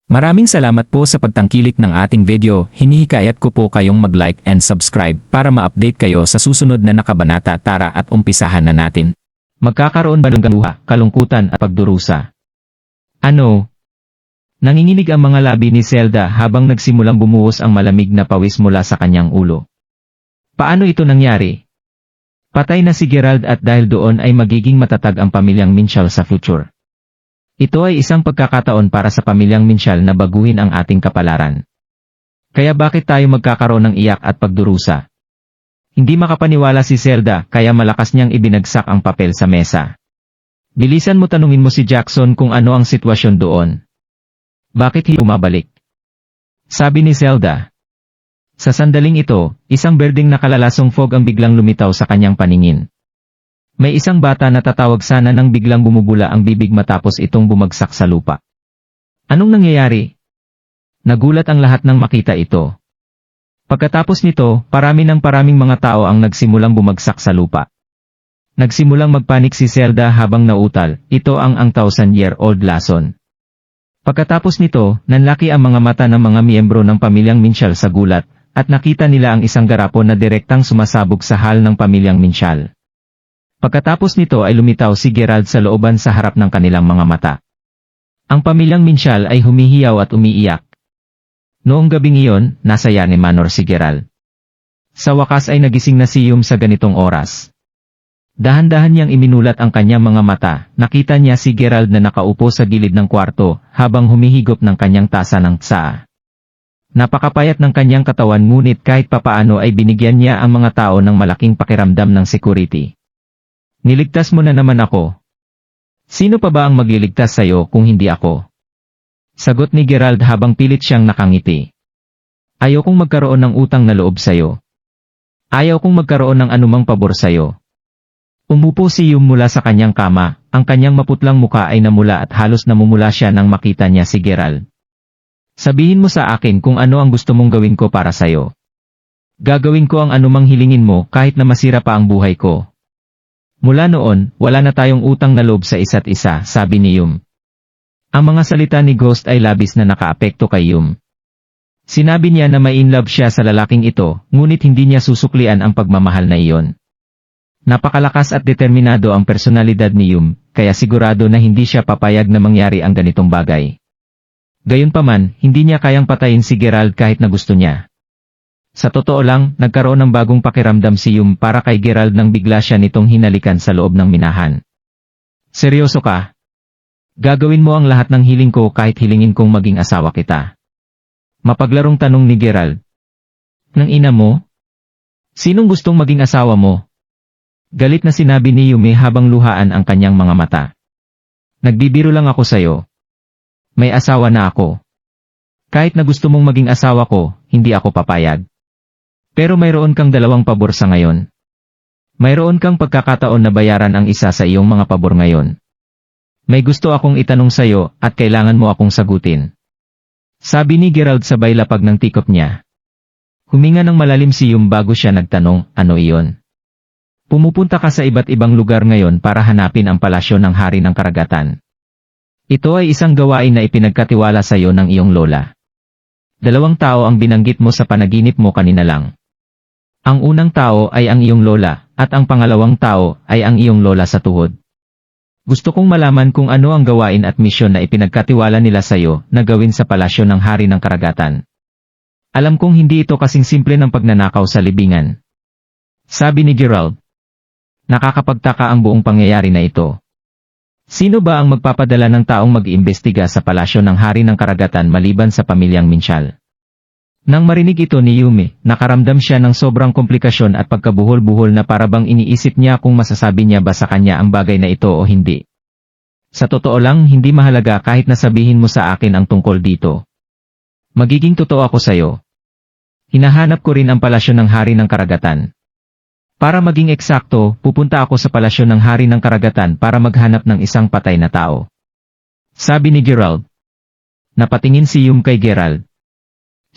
Maraming salamat po sa pagtangkilik ng ating video. Hinihikayat ko po kayong mag-like and subscribe para ma-update kayo sa susunod na nakabanata. Tara at umpisahan na natin. Magkakaroon ba ng luha, kalungkutan at pagdurusa? Ano? Nanginginig ang mga labi ni Zelda habang nagsimulang bumuhos ang malamig na pawis mula sa kanyang ulo. Paano ito nangyari? Patay na si Gerald at dahil doon ay magiging matatag ang pamilyang Minshall sa future. Ito ay isang pagkakataon para sa pamilyang Minshall na baguhin ang ating kapalaran. Kaya bakit tayo magkakaroon ng iyak at pagdurusa? Hindi makapaniwala si Zelda kaya malakas niyang ibinagsak ang papel sa mesa. Bilisan mo, tanungin mo si Jackson kung ano ang sitwasyon doon. Bakit hindi bumabalik? Sabi ni Zelda. Sa sandaling ito, isang berdeng nakalalasong fog ang biglang lumitaw sa kanyang paningin. May isang bata na tatawag sana nang biglang bumubula ang bibig matapos itong bumagsak sa lupa. Anong nangyayari? Nagulat ang lahat nang makita ito. Pagkatapos nito, paraming mga tao ang nagsimulang bumagsak sa lupa. Nagsimulang magpanik si Zelda habang nauutal, ito ang 1,000-year-old lason. Pagkatapos nito, nanlaki ang mga mata ng mga miyembro ng pamilyang Minshall sa gulat, at nakita nila ang isang garapon na direktang sumasabog sa hall ng pamilyang Minshall. Pagkatapos nito ay lumitaw si Gerald sa looban sa harap ng kanilang mga mata. Ang pamilyang Minshall ay humihiyaw at umiiyak. Noong gabing iyon, nasa Yane Manor si Gerald. Sa wakas ay nagising na si Yum sa ganitong oras. Dahan-dahan niyang iminulat ang kanyang mga mata, nakita niya si Gerald na nakaupo sa gilid ng kwarto, habang humihigop ng kanyang tasa ng tsaa. Napakapayat ng kanyang katawan ngunit kahit papaano ay binigyan niya ang mga tao ng malaking pakiramdam ng security. Niligtas mo na naman ako. Sino pa ba ang magliligtas sa'yo kung hindi ako? Sagot ni Gerald habang pilit siyang nakangiti. Ayaw kong magkaroon ng utang na loob sa'yo. Ayaw kong magkaroon ng anumang pabor sa'yo. Umupo si Yum mula sa kanyang kama, ang kanyang maputlang muka ay namula at halos namumula siya nang makita niya si Gerald. Sabihin mo sa akin kung ano ang gusto mong gawin ko para sa'yo. Gagawin ko ang anumang hilingin mo kahit na masira pa ang buhay ko. Mula noon, wala na tayong utang na loob sa isa't isa, sabi ni Yum. Ang mga salita ni Ghost ay labis na nakaapekto kay Yum. Sinabi niya na may in love siya sa lalaking ito, ngunit hindi niya susuklian ang pagmamahal na iyon. Napakalakas at determinado ang personalidad ni Yum, kaya sigurado na hindi siya papayag na mangyari ang ganitong bagay. Gayunpaman, hindi niya kayang patayin si Gerald kahit na gusto niya. Sa totoo lang, nagkaroon ng bagong pakiramdam si Yum para kay Gerald nang bigla siya nitong hinalikan sa loob ng minahan. Seryoso ka? Gagawin mo ang lahat ng hiling ko kahit hilingin kong maging asawa kita? Mapaglarong tanong ni Gerald. Nang ina mo? Sinong gustong maging asawa mo? Galit na sinabi ni Yumi habang luhaan ang kanyang mga mata. Nagbibiro lang ako sa'yo. May asawa na ako. Kahit na gusto mong maging asawa ko, hindi ako papayag. Pero mayroon kang dalawang pabor sa ngayon. Mayroon kang pagkakataon na bayaran ang isa sa iyong mga pabor ngayon. May gusto akong itanong sa'yo at kailangan mo akong sagutin. Sabi ni Gerald sabay lapag ng tikop niya. Huminga ng malalim si Yum bago siya nagtanong, ano iyon? Pumupunta ka sa iba't ibang lugar ngayon para hanapin ang palasyo ng Hari ng Karagatan. Ito ay isang gawain na ipinagkatiwala sa iyo ng iyong lola. 2 tao ang binanggit mo sa panaginip mo kanina lang. Ang unang tao ay ang iyong lola, at ang pangalawang tao ay ang iyong lola sa tuhod. Gusto kong malaman kung ano ang gawain at misyon na ipinagkatiwala nila sa iyo na gawin sa palasyo ng Hari ng Karagatan. Alam kong hindi ito kasing simple ng pagnanakaw sa libingan. Sabi ni Gerald. Nakakapagtaka ang buong pangyayari na ito. Sino ba ang magpapadala ng taong mag-iimbestiga sa palasyo ng Hari ng Karagatan maliban sa pamilyang Minshall? Nang marinig ito ni Yumi, nakaramdam siya ng sobrang komplikasyon at pagkabuhol-buhol na parabang iniisip niya kung masasabi niya ba sa kanya ang bagay na ito o hindi. Sa totoo lang, hindi mahalaga kahit nasabihin mo sa akin ang tungkol dito. Magiging totoo ako sa'yo. Hinahanap ko rin ang palasyo ng Hari ng Karagatan. Para maging eksakto, pupunta ako sa palasyo ng Hari ng Karagatan para maghanap ng isang patay na tao. Sabi ni Gerald. Napatingin si Yum kay Gerald.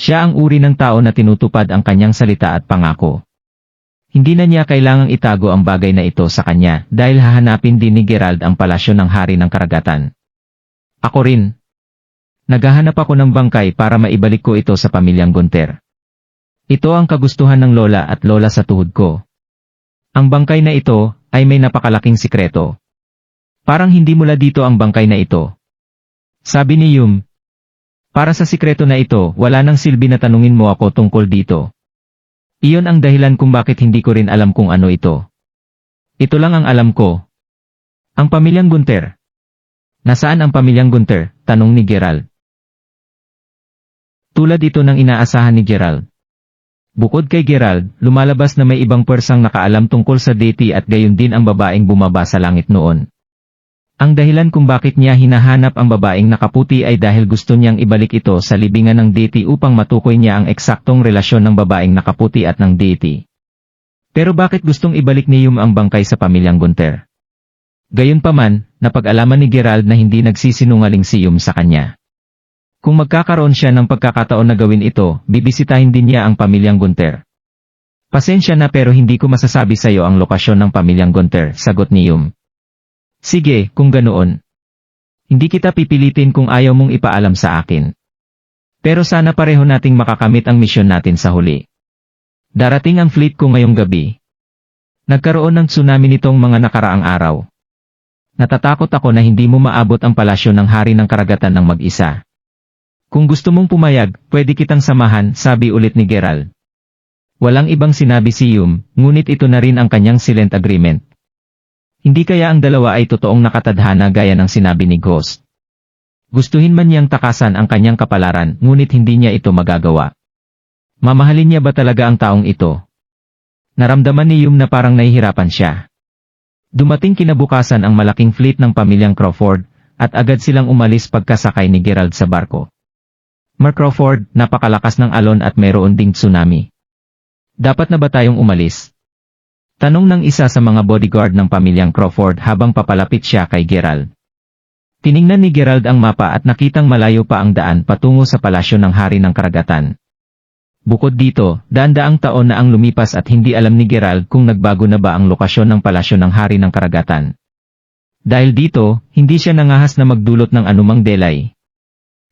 Siya ang uri ng tao na tinutupad ang kanyang salita at pangako. Hindi na niya kailangang itago ang bagay na ito sa kanya dahil hahanapin din ni Gerald ang palasyo ng Hari ng Karagatan. Ako rin. Naghahanap ako ng bangkay para maibalik ko ito sa pamilyang Gunter. Ito ang kagustuhan ng lola at lola sa tuhod ko. Ang bangkay na ito ay may napakalaking sikreto. Parang hindi mula dito ang bangkay na ito. Sabi ni Yum. Para sa sikreto na ito, wala nang silbi na tanungin mo ako tungkol dito. Iyon ang dahilan kung bakit hindi ko rin alam kung ano ito. Ito lang ang alam ko. Ang pamilyang Gunter. Nasaan ang pamilyang Gunter? Tanong ni Gerald. Tulad ito ng inaasahan ni Gerald. Bukod kay Gerald, lumalabas na may ibang persang nakaalam tungkol sa deity at gayon din ang babaeng bumaba sa langit noon. Ang dahilan kung bakit niya hinahanap ang babaeng nakaputi ay dahil gusto niyang ibalik ito sa libingan ng deity upang matukoy niya ang eksaktong relasyon ng babaeng nakaputi at ng deity. Pero bakit gustong ibalik ni Yum ang bangkay sa pamilyang Gunter? Gayunpaman, napag-alaman ni Gerald na hindi nagsisinungaling si Yum sa kanya. Kung magkakaroon siya ng pagkakataon na gawin ito, bibisitahin din niya ang pamilyang Gunter. Pasensya na pero hindi ko masasabi sa iyo ang lokasyon ng pamilyang Gunter, sagot ni Yum. Sige, kung ganoon. Hindi kita pipilitin kung ayaw mong ipaalam sa akin. Pero sana pareho nating makakamit ang misyon natin sa huli. Darating ang fleet ko ngayong gabi. Nagkaroon ng tsunami nitong mga nakaraang araw. Natatakot ako na hindi mo maabot ang palasyo ng hari ng karagatan ng mag-isa. Kung gusto mong pumayag, pwede kitang samahan, sabi ulit ni Gerald. Walang ibang sinabi si Yum, ngunit ito na rin ang kanyang silent agreement. Hindi kaya ang dalawa ay totoong nakatadhana gaya ng sinabi ni Ghost. Gustuhin man niyang takasan ang kanyang kapalaran, ngunit hindi niya ito magagawa. Mamahalin niya ba talaga ang taong ito? Naramdaman ni Yum na parang nahihirapan siya. Dumating kinabukasan ang malaking fleet ng pamilyang Crawford, at agad silang umalis pagkasakay ni Gerald sa barko. Mark Crawford, napakalakas ng alon at mayroon ding tsunami. Dapat na ba tayong umalis? Tanong ng isa sa mga bodyguard ng pamilyang Crawford habang papalapit siya kay Gerald. Tiningnan ni Gerald ang mapa at nakitang malayo pa ang daan patungo sa palasyo ng hari ng karagatan. Bukod dito, daan-daang taon na ang lumipas at hindi alam ni Gerald kung nagbago na ba ang lokasyon ng palasyo ng hari ng karagatan. Dahil dito, hindi siya nangahas na magdulot ng anumang delay.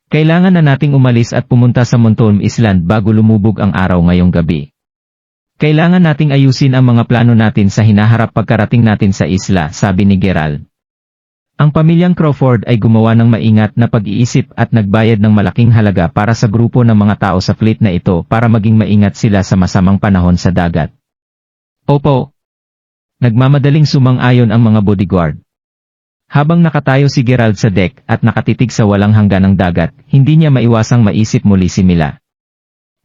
Kailangan na nating umalis at pumunta sa Montolm Island bago lumubog ang araw ngayong gabi. Kailangan nating ayusin ang mga plano natin sa hinaharap pagkarating natin sa isla, sabi ni Gerald. Ang pamilyang Crawford ay gumawa ng maingat na pag-iisip at nagbayad ng malaking halaga para sa grupo ng mga tao sa fleet na ito para maging maingat sila sa masamang panahon sa dagat. Opo. Nagmamadaling sumang-ayon ang mga bodyguard. Habang nakatayo si Gerald sa deck at nakatitig sa walang hangganang dagat, hindi niya maiwasang maisip muli si Mila.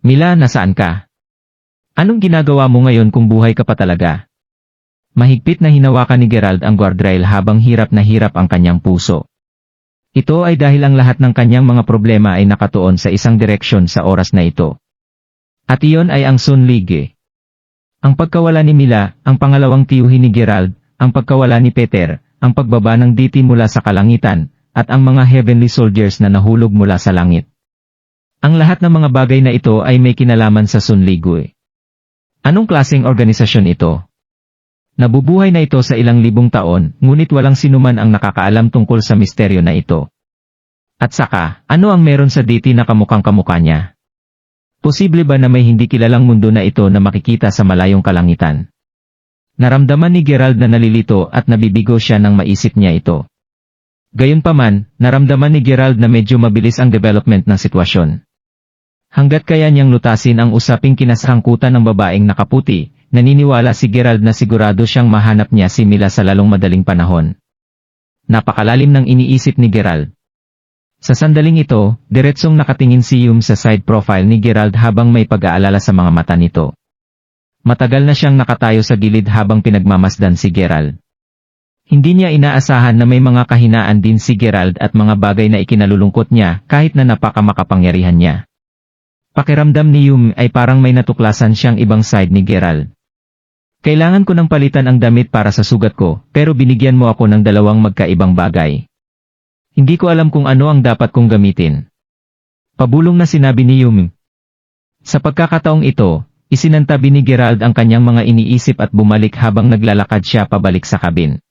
Mila, nasaan ka? Anong ginagawa mo ngayon kung buhay ka pa talaga? Mahigpit na hinawakan ni Gerald ang guardrail habang hirap na hirap ang kanyang puso. Ito ay dahil ang lahat ng kanyang mga problema ay nakatuon sa isang direksyon sa oras na ito. At iyon ay ang Sun League. Ang pagkawala ni Mila, ang pangalawang tiyuhin ni Gerald, ang pagkawala ni Peter, ang pagbaba ng deity mula sa kalangitan, at ang mga heavenly soldiers na nahulog mula sa langit. Ang lahat ng mga bagay na ito ay may kinalaman sa Sun League. Anong klaseng organisasyon ito? Nabubuhay na ito sa ilang libong taon, ngunit walang sinuman ang nakakaalam tungkol sa misteryo na ito. At saka, ano ang meron sa deity na kamukhang kamukha niya? Posible ba na may hindi kilalang mundo na ito na makikita sa malayong kalangitan? Naramdaman ni Gerald na nalilito at nabibigo siya nang maisip niya ito. Gayunpaman, naramdaman ni Gerald na medyo mabilis ang development ng sitwasyon. Hanggat kaya niyang lutasin ang usaping kinasangkutan ng babaeng nakaputi, naniniwala si Gerald na sigurado siyang mahanap niya si Mila sa lalong madaling panahon. Napakalalim ng iniisip ni Gerald. Sa sandaling ito, diretsong nakatingin si Yum sa side profile ni Gerald habang may pag-aalala sa mga mata nito. Matagal na siyang nakatayo sa gilid habang pinagmamasdan si Gerald. Hindi niya inaasahan na may mga kahinaan din si Gerald at mga bagay na ikinalulungkot niya kahit na napakamakapangyarihan niya. Pakiramdam ni Yum ay parang may natuklasan siyang ibang side ni Gerald. Kailangan ko ng palitan ang damit para sa sugat ko, pero binigyan mo ako ng dalawang magkaibang bagay. Hindi ko alam kung ano ang dapat kong gamitin. Pabulong na sinabi ni Yum. Sa pagkakataong ito, isinantabi ni Gerald ang kanyang mga iniisip at bumalik habang naglalakad siya pabalik sa kabin.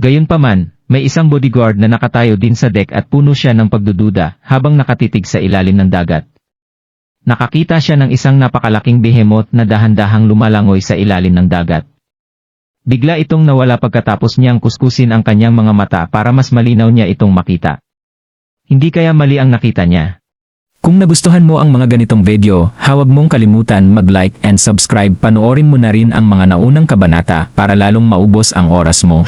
Gayunpaman, May isang bodyguard na nakatayo din sa deck at puno siya ng pagdududa habang nakatitig sa ilalim ng dagat. Nakakita siya ng isang napakalaking behemoth na dahan-dahang lumalangoy sa ilalim ng dagat. Bigla itong nawala pagkatapos niyang kuskusin ang kanyang mga mata para mas malinaw niya itong makita. Hindi kaya mali ang nakita niya? Kung nagustuhan mo ang mga ganitong video, huwag mong kalimutan mag-like and subscribe. Panoorin mo na rin ang mga naunang kabanata para lalong maubos ang oras mo.